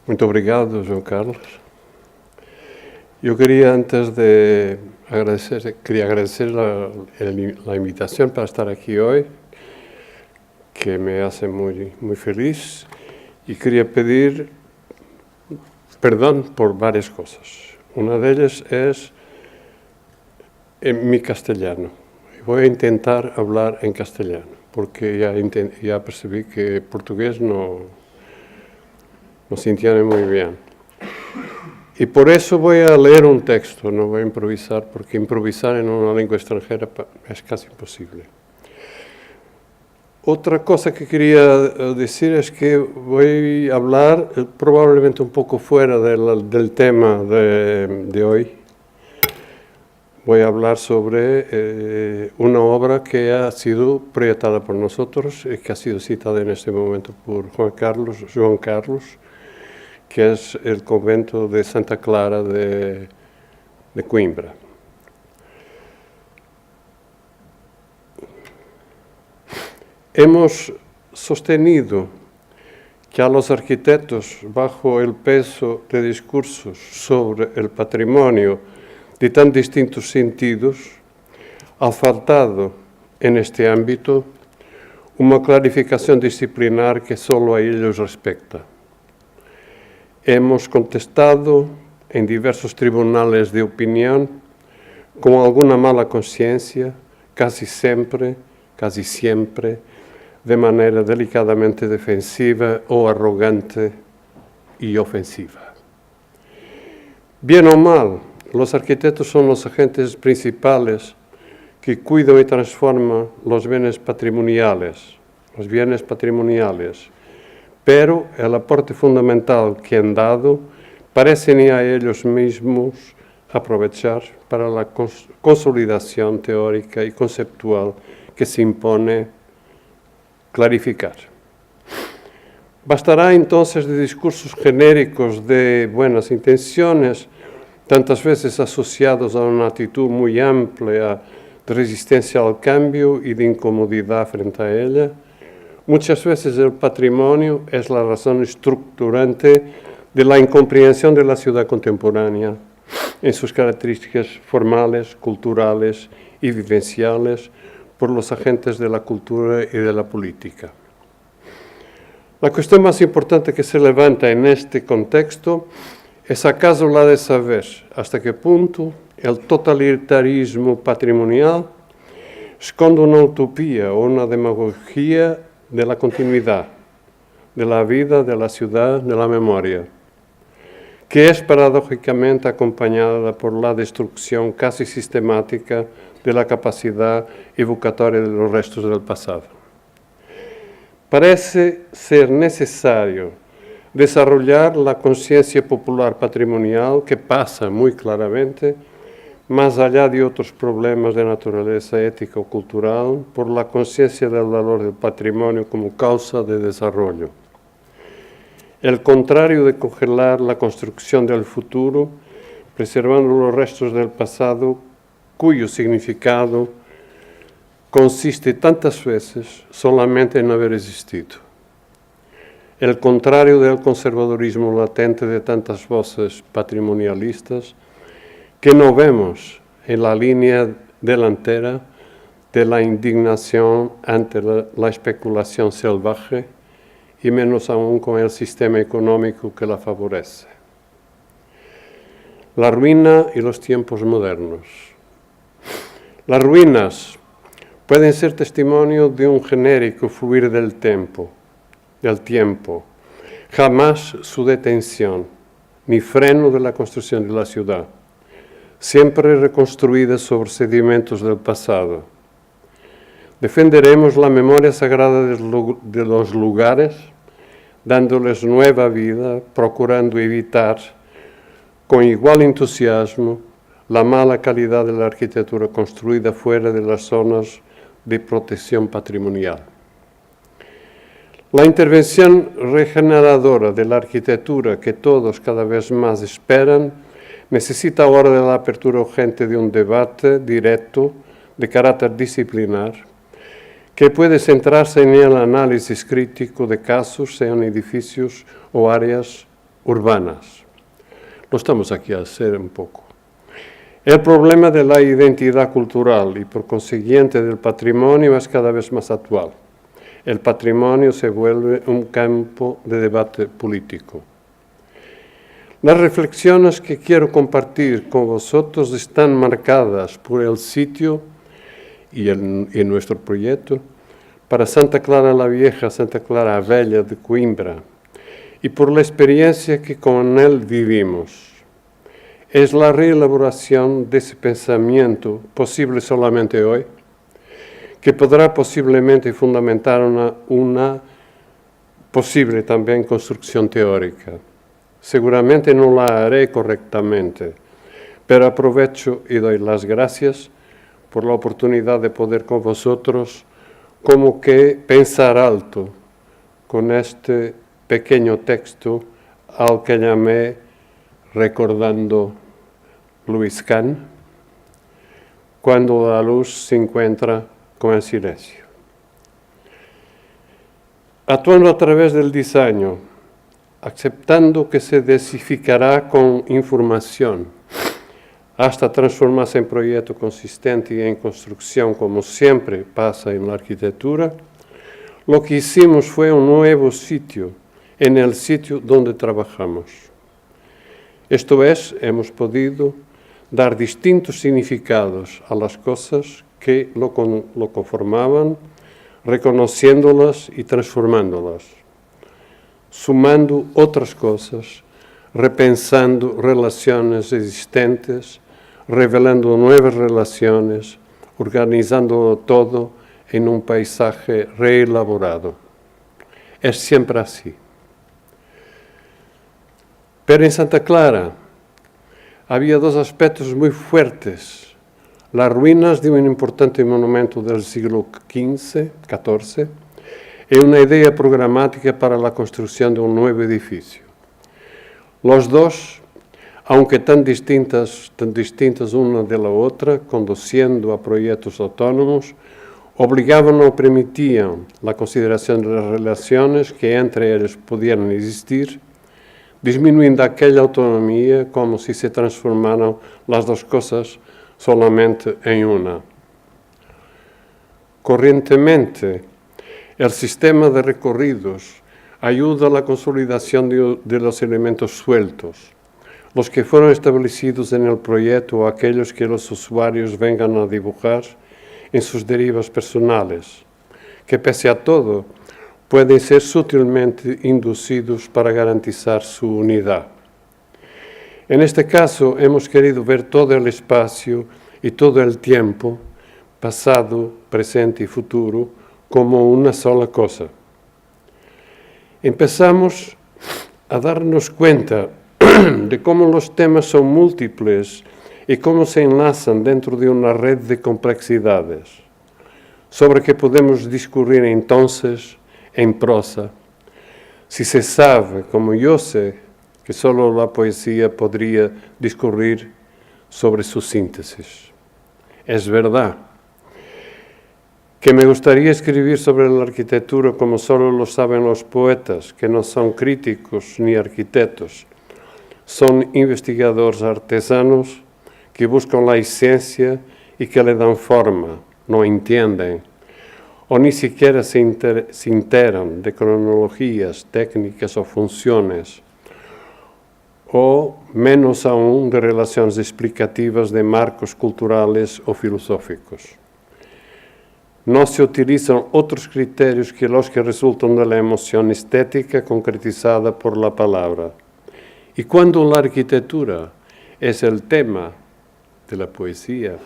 Muito obrigado, João Carlos. Eu queria, antes de agradecer, a invitación para estar aquí hoy, que me hace muy feliz, y quería pedir perdón por varias cosas. Una de ellas es en mi castellano. Voy a intentar hablar en castellano, porque ya percibí que portugués no se entiende muy bien. Y por eso voy a leer un texto, no voy a improvisar, porque improvisar en una lengua extranjera es casi imposible. Otra cosa que quería decir es que voy a hablar probablemente un poco fuera del tema de hoy. Voy a hablar sobre una obra que ha sido proyectada por nosotros y que ha sido citada en este momento por João Carlos, que es el convento de Santa Clara de Coimbra. Hemos sostenido que a los arquitectos, bajo el peso de discursos sobre el patrimonio de tan distintos sentidos, ha faltado en este ámbito una clarificación disciplinar que solo a ellos respecta. Hemos contestado en diversos tribunales de opinión con alguna mala conciencia, casi siempre, de manera delicadamente defensiva o arrogante y ofensiva. Bien o mal, los arquitectos son los agentes principales que cuidan y transforman los bienes patrimoniales, pero el aporte fundamental que han dado parecen a ellos mismos aprovechar para la consolidación teórica y conceptual que se impone clarificar. Bastará entonces de discursos genéricos de buenas intenciones, tantas veces asociados a una actitud muy amplia de resistencia al cambio y de incomodidad frente a ella. Muchas veces el patrimonio es la razón estructurante de la incomprensión de la ciudad contemporánea en sus características formales, culturales y vivenciales por los agentes de la cultura y de la política. La cuestión más importante que se levanta en este contexto es acaso la de saber hasta qué punto el totalitarismo patrimonial esconde una utopía o una demagogia de la continuidad, de la vida, de la ciudad, de la memoria, que es paradójicamente acompañada por la destrucción casi sistemática de la capacidad evocatoria de los restos del pasado. Parece ser necesario desarrollar la conciencia popular patrimonial que pasa muy claramente, más allá de otros problemas de naturaleza ética o cultural, por la conciencia del valor del patrimonio como causa de desarrollo. El contrario de congelar la construcción del futuro, preservando los restos del pasado, cuyo significado consiste tantas veces solamente en haber existido. El contrario del conservadurismo latente de tantas voces patrimonialistas que no vemos en la línea delantera de la indignación ante la especulación salvaje y menos aún con el sistema económico que la favorece. La ruina y los tiempos modernos. Las ruinas pueden ser testimonio de un genérico fluir del tiempo, jamás su detención, ni freno de la construcción de la ciudad, siempre reconstruida sobre sedimentos del pasado. Defenderemos la memoria sagrada de los lugares, dándoles nueva vida, procurando evitar con igual entusiasmo la mala calidad de la arquitectura construida fuera de las zonas de protección patrimonial. La intervención regeneradora de la arquitectura que todos cada vez más esperan necesita ahora de la apertura urgente de un debate directo de carácter disciplinar que puede centrarse en el análisis crítico de casos, sean edificios o áreas urbanas. Lo estamos aquí a hacer un poco. El problema de la identidad cultural y por consiguiente del patrimonio es cada vez más actual. El patrimonio se vuelve un campo de debate político. Las reflexiones que quiero compartir con vosotros están marcadas por el sitio y en nuestro proyecto para Santa Clara la Vieja, Santa Clara Velha de Coimbra, y por la experiencia que con él vivimos. Es la reelaboración de ese pensamiento, posible solamente hoy, que podrá posiblemente fundamentar una posible también construcción teórica. Seguramente no la haré correctamente, pero aprovecho y doy las gracias por la oportunidad de poder con vosotros como que pensar alto con este pequeño texto al que llamé Recordando Luis Kahn, cuando la luz se encuentra con el silencio. Actuando a través del diseño, aceptando que se desificará con información, hasta transformarse en proyecto consistente y en construcción, como siempre pasa en la arquitectura, lo que hicimos fue un nuevo sitio, en el sitio donde trabajamos. Esto es, hemos podido dar distintos significados a las cosas que lo conformaban, reconociéndolas y transformándolas, sumando otras cosas, repensando relaciones existentes, revelando nuevas relaciones, organizándolo todo en un paisaje reelaborado. Es siempre así. Pero en Santa Clara había dos aspectos muy fuertes: las ruinas de un importante monumento del siglo XIV y una idea programática para la construcción de un nuevo edificio. Los dos, aunque tan distintas una de la otra, conduciendo a proyectos autónomos, obligaban o permitían la consideración de las relaciones que entre ellos pudieran existir, disminuyendo aquella autonomía como si se transformaran las dos cosas solamente en una. Corrientemente, el sistema de recorridos ayuda a la consolidación de los elementos sueltos, los que fueron establecidos en el proyecto o aquellos que los usuarios vengan a dibujar en sus derivas personales, que pese a todo pueden ser sutilmente inducidos para garantizar su unidad. En este caso hemos querido ver todo el espacio y todo el tiempo, pasado, presente y futuro, como una sola cosa. Empezamos a darnos cuenta de cómo los temas son múltiples y cómo se enlazan dentro de una red de complejidades, sobre que podemos discurrir entonces en prosa, si se sabe, como yo sé, que solo la poesía podría discurrir sobre su síntesis. Es verdad que me gustaría escribir sobre la arquitectura como solo lo saben los poetas, que no son críticos ni arquitectos, son investigadores artesanos que buscan la esencia y que le dan forma, no entienden, o ni siquiera se enteran de cronologías, técnicas o funciones, o menos aún de relaciones explicativas de marcos culturales o filosóficos. No se utilizan otros criterios que los que resultan de la emoción estética concretizada por la palabra. Y cuando la arquitectura es el tema de la poesía,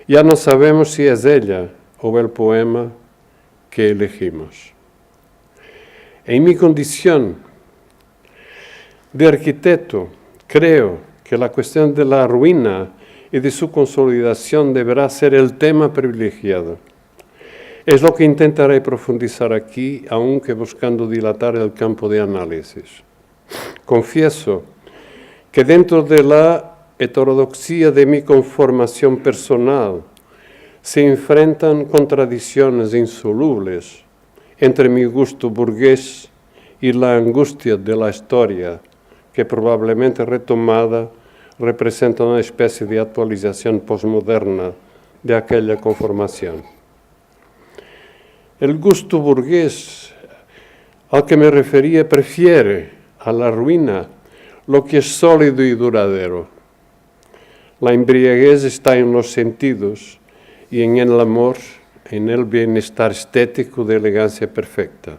ya no sabemos si es ella o el poema que elegimos. En mi condición de arquitecto, creo que la cuestión de la ruina y de su consolidación deberá ser el tema privilegiado. Es lo que intentaré profundizar aquí, aunque buscando dilatar el campo de análisis. Confieso que dentro de la heterodoxia de mi conformación personal se enfrentan contradicciones insolubles entre mi gusto burgués y la angustia de la historia, que probablemente retomada representa una especie de actualización posmoderna de aquella conformación. El gusto burgués al que me refería prefiere a la ruina lo que es sólido y duradero. La embriaguez está en los sentidos y en el amor, en el bienestar estético de elegancia perfecta.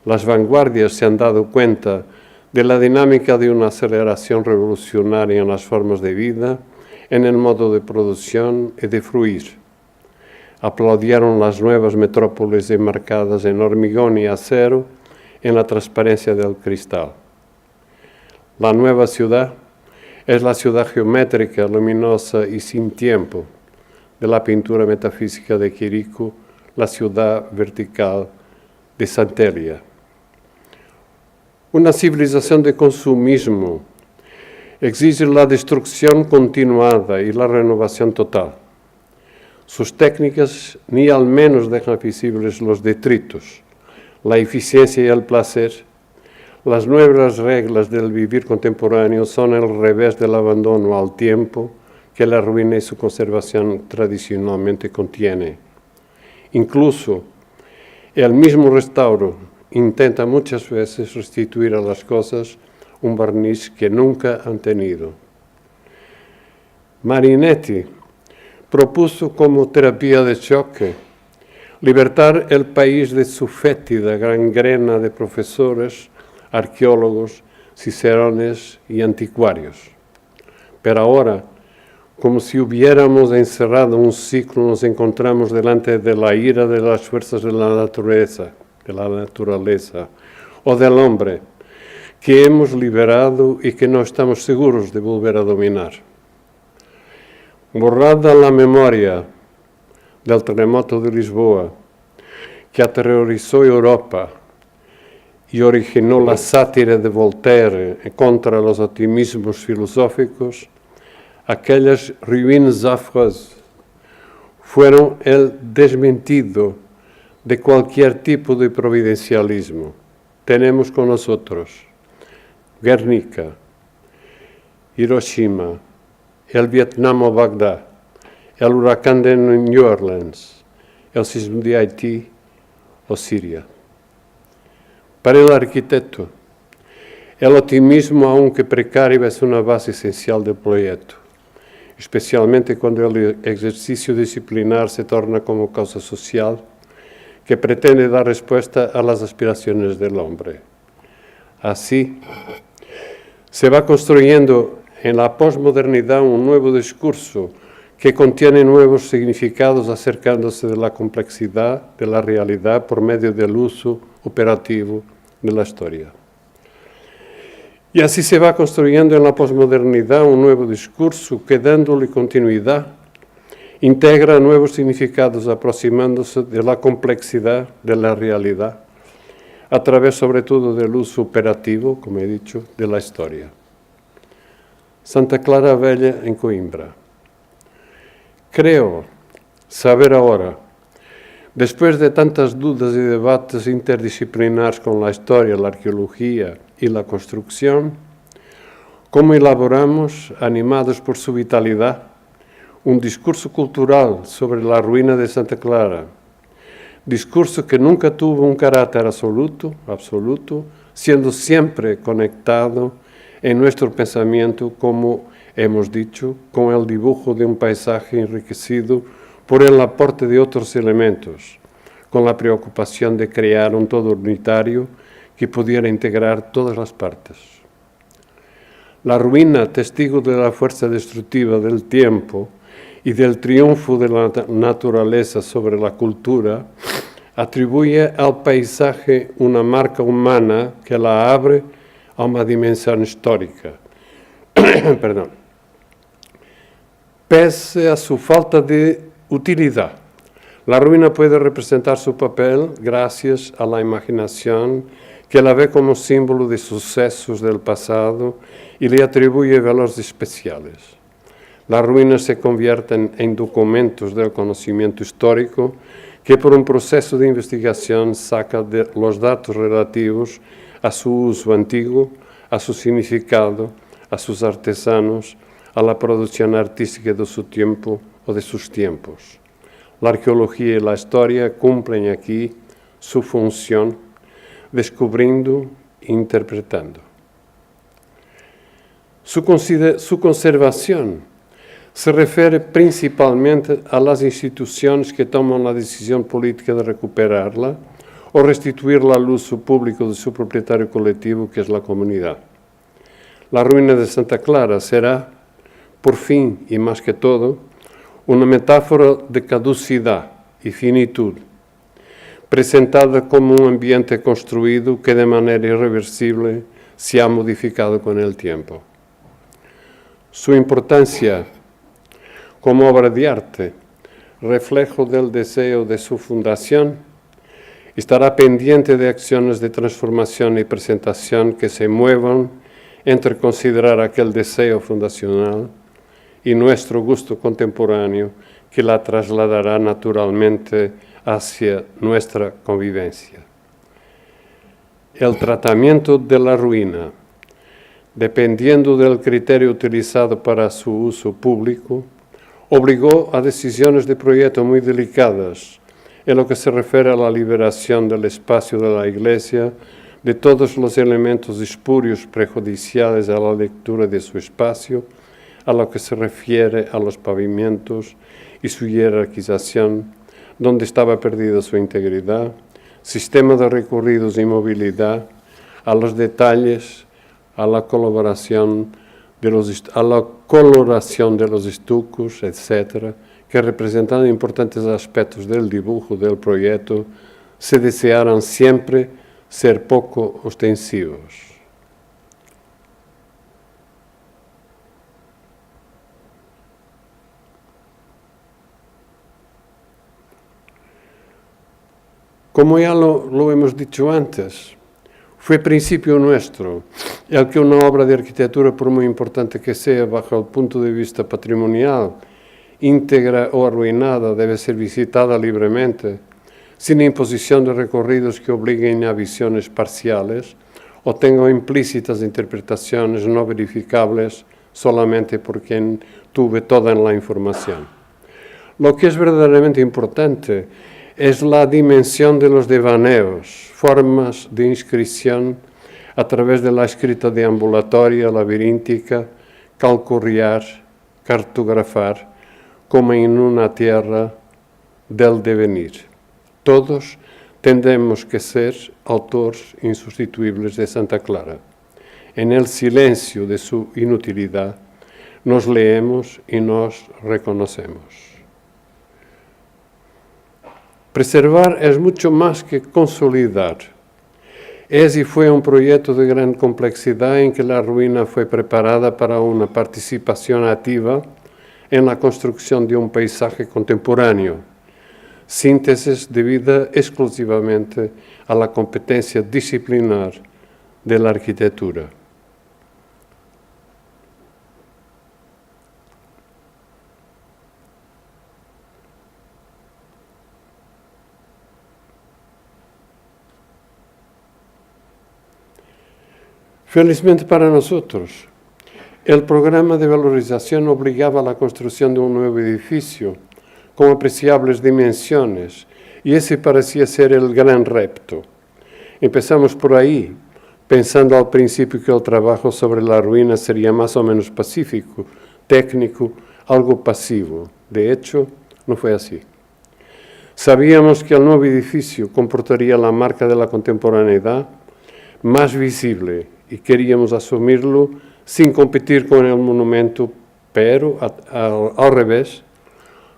Las vanguardias se han dado cuenta de la dinámica de una aceleración revolucionaria en las formas de vida, en el modo de producción y de fruir. Aplaudieron las nuevas metrópolis enmarcadas en hormigón y acero, en la transparencia del cristal. La nueva ciudad es la ciudad geométrica, luminosa y sin tiempo de la pintura metafísica de Chirico, la ciudad vertical de Santelia. Una civilización de consumismo exige la destrucción continuada y la renovación total. Sus técnicas ni al menos dejan visibles los detritos, la eficiencia y el placer. Las nuevas reglas del vivir contemporáneo son el revés del abandono al tiempo que la ruina y su conservación tradicionalmente contiene. Incluso el mismo restauro intenta muchas veces restituir a las cosas un barniz que nunca han tenido. Marinetti propuso como terapia de choque libertar el país de su fétida gangrena de profesores, arqueólogos, cicerones y anticuarios. Pero ahora, como si hubiéramos encerrado un ciclo, nos encontramos delante de la ira de las fuerzas de la naturaleza o del hombre, que hemos liberado y que no estamos seguros de volver a dominar. Borrada la memoria del terremoto de Lisboa, que aterrorizó Europa y originó la sátira de Voltaire contra los optimismos filosóficos, aquellas ruines affreuses fueron el desmentido de cualquier tipo de providencialismo. Tenemos con nosotros Guernica, Hiroshima, el Vietnam o Bagdad, el huracán de New Orleans, el sismo de Haití o Siria. Para el arquitecto, el optimismo, aunque precario, es una base esencial del proyecto, especialmente cuando el ejercicio disciplinar se torna como causa social que pretende dar respuesta a las aspiraciones del hombre. Así, se va construyendo en la posmodernidad un nuevo discurso que contiene nuevos significados acercándose de la complejidad de la realidad por medio del uso operativo de la historia. Y así se va construyendo en la posmodernidad un nuevo discurso que, dándole continuidad, integra nuevos significados aproximándose de la complejidad de la realidad a través sobre todo del uso operativo, como he dicho, de la historia. Santa Clara Velha en Coimbra. Creo saber ahora, después de tantas dudas y debates interdisciplinares con la historia, la arqueología y la construcción, cómo elaboramos, animados por su vitalidad, un discurso cultural sobre la ruina de Santa Clara, discurso que nunca tuvo un carácter absoluto, siendo siempre conectado en nuestro pensamiento, como hemos dicho, con el dibujo de un paisaje enriquecido por el aporte de otros elementos, con la preocupación de crear un todo unitario que pudiera integrar todas las partes. La ruina, testigo de la fuerza destructiva del tiempo y del triunfo de la naturaleza sobre la cultura, atribuye al paisaje una marca humana que la abre a una dimensión histórica. Perdón. Pese a su falta de utilidad, la ruina puede representar su papel gracias a la imaginación que la ve como símbolo de sucesos del pasado y le atribuye valores especiales. Las ruinas se convierten en documentos del conocimiento histórico que por un proceso de investigación saca los datos relativos a su uso antiguo, a su significado, a sus artesanos, a la producción artística de su tiempo o de sus tiempos. La arqueología y la historia cumplen aquí su función, descubriendo e interpretando. Su conservación se refiere principalmente a las instituciones que toman la decisión política de recuperarla o restituirla al uso público de su propietario colectivo, que es la comunidad. La ruina de Santa Clara será, por fin y más que todo, una metáfora de caducidad y finitud, presentada como un ambiente construido que de manera irreversible se ha modificado con el tiempo. Su importancia como obra de arte, reflejo del deseo de su fundación, estará pendiente de acciones de transformación y presentación que se muevan entre considerar aquel deseo fundacional y nuestro gusto contemporáneo que la trasladará naturalmente hacia nuestra convivencia. El tratamiento de la ruina, dependiendo del criterio utilizado para su uso público, obligó a decisiones de proyecto muy delicadas en lo que se refiere a la liberación del espacio de la Iglesia de todos los elementos espurios prejudiciales a la lectura de su espacio, a lo que se refiere a los pavimentos y su jerarquización, donde estaba perdida su integridad, sistema de recorridos y movilidad, a los detalles, a la coloración de los estucos, etc., que representando importantes aspectos del dibujo del proyecto, se desearan siempre ser poco ostensivos. Como ya lo hemos dicho antes, fue principio nuestro el que una obra de arquitectura, por muy importante que sea bajo el punto de vista patrimonial, íntegra o arruinada, debe ser visitada libremente, sin imposición de recorridos que obliguen a visiones parciales o tengan implícitas interpretaciones no verificables solamente por quien tuve toda la información. Lo que es verdaderamente importante es la dimensión de los devaneos, formas de inscripción a través de la escrita deambulatoria, laberíntica, calcurriar, cartografar, como en una tierra del devenir. Todos tendremos que ser autores insustituibles de Santa Clara. En el silencio de su inutilidad nos leemos y nos reconocemos. Preservar es mucho más que consolidar. Es y fue un proyecto de gran complejidad en que la ruina fue preparada para una participación activa en la construcción de un paisaje contemporáneo, síntesis debida exclusivamente a la competencia disciplinar de la arquitectura. Felizmente para nosotros, el programa de valorización obligaba a la construcción de un nuevo edificio con apreciables dimensiones, y ese parecía ser el gran reto. Empezamos por ahí, pensando al principio que el trabajo sobre la ruina sería más o menos pacífico, técnico, algo pasivo. De hecho, no fue así. Sabíamos que el nuevo edificio comportaría la marca de la contemporaneidad más visible y queríamos asumirlo sin competir con el monumento, pero al revés,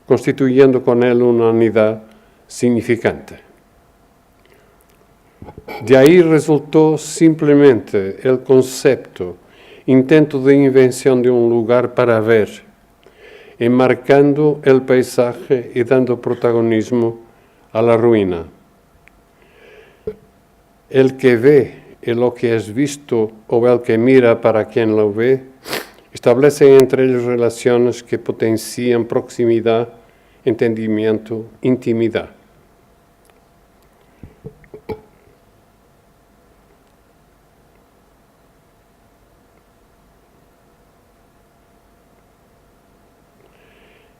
constituyendo con él una unidad significante. De ahí resultó simplemente el concepto, intento de invención de un lugar para ver, enmarcando el paisaje y dando protagonismo a la ruina. El que ve y lo que es visto o el que mira para quien lo ve, establecen entre ellos relaciones que potencian proximidad, entendimiento, intimidad.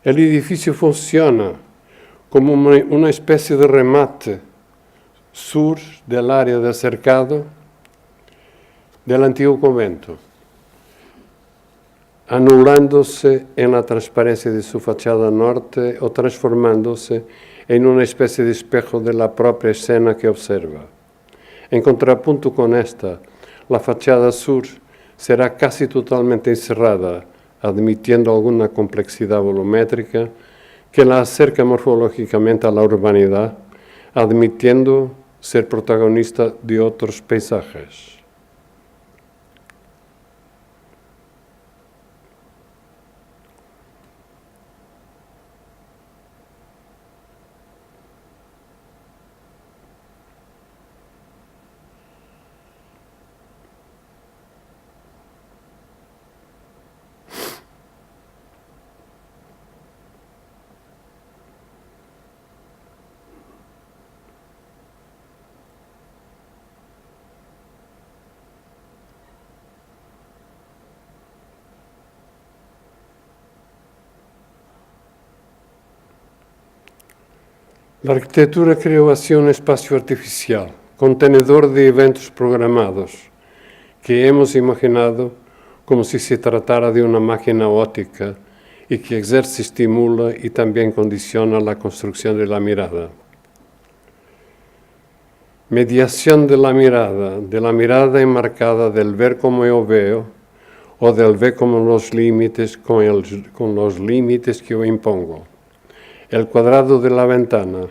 El edificio funciona como una especie de remate sur del área del cercado del antiguo convento, anulándose en la transparencia de su fachada norte o transformándose en una especie de espejo de la propia escena que observa. En contrapunto con esta, la fachada sur será casi totalmente encerrada, admitiendo alguna complejidad volumétrica que la acerca morfológicamente a la urbanidad, admitiendo ser protagonista de otros paisajes. La arquitectura creó así un espacio artificial, contenedor de eventos programados, que hemos imaginado como si se tratara de una máquina óptica y que ejerce, estimula y también condiciona la construcción de la mirada. Mediación de la mirada enmarcada del ver como yo veo o del ver como los límites, con los límites que yo impongo. El cuadrado de la ventana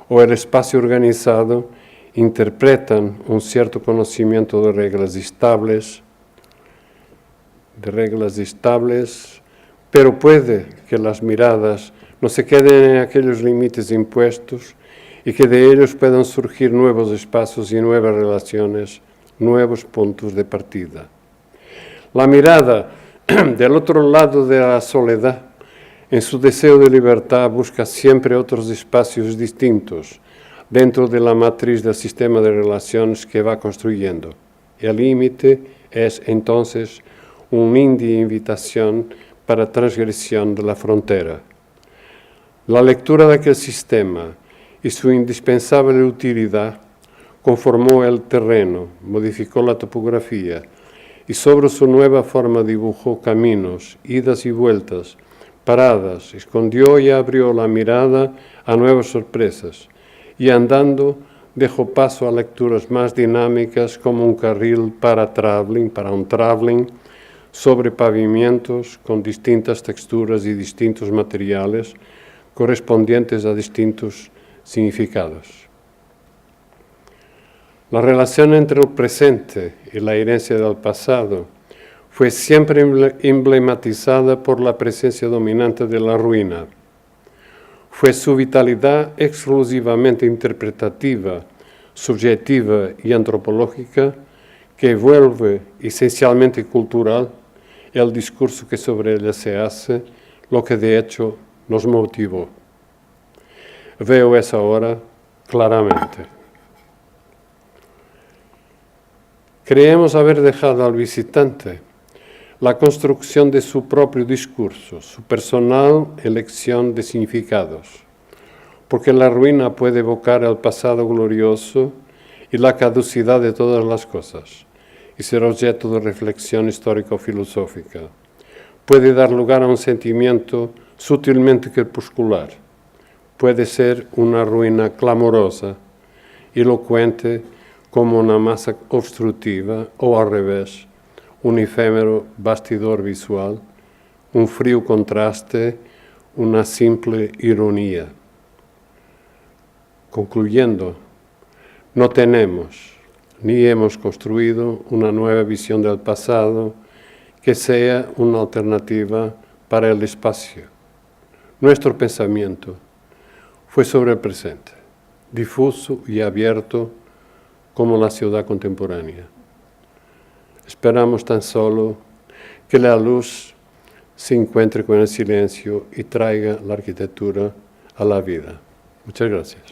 o el espacio organizado interpretan un cierto conocimiento de reglas estables, pero puede que las miradas no se queden en aquellos límites impuestos y que de ellos puedan surgir nuevos espacios y nuevas relaciones, nuevos puntos de partida. La mirada del otro lado de la soledad, en su deseo de libertad, busca siempre otros espacios distintos dentro de la matriz del sistema de relaciones que va construyendo. El límite es entonces una invitación para transgresión de la frontera. La lectura de aquel sistema y su indispensable utilidad conformó el terreno, modificó la topografía y sobre su nueva forma dibujó caminos, idas y vueltas, paradas, escondió y abrió la mirada a nuevas sorpresas y andando dejó paso a lecturas más dinámicas como un carril para un traveling sobre pavimentos con distintas texturas y distintos materiales correspondientes a distintos significados. La relación entre el presente y la herencia del pasado fue siempre emblematizada por la presencia dominante de la ruina. Fue su vitalidad exclusivamente interpretativa, subjetiva y antropológica que vuelve esencialmente cultural el discurso que sobre ella se hace, lo que de hecho nos motivó. Veo eso ahora claramente. Creemos haber dejado al visitante la construcción de su propio discurso, su personal elección de significados, porque la ruina puede evocar el pasado glorioso y la caducidad de todas las cosas, y ser objeto de reflexión histórico-filosófica. Puede dar lugar a un sentimiento sutilmente crepuscular, puede ser una ruina clamorosa, elocuente como una masa obstructiva, o al revés, un efímero bastidor visual, un frío contraste, una simple ironía. Concluyendo, no tenemos ni hemos construido una nueva visión del pasado que sea una alternativa para el espacio. Nuestro pensamiento fue sobre el presente, difuso y abierto como la ciudad contemporánea. Esperamos tan solo que la luz se encuentre con el silencio y traiga la arquitectura a la vida. Muchas gracias.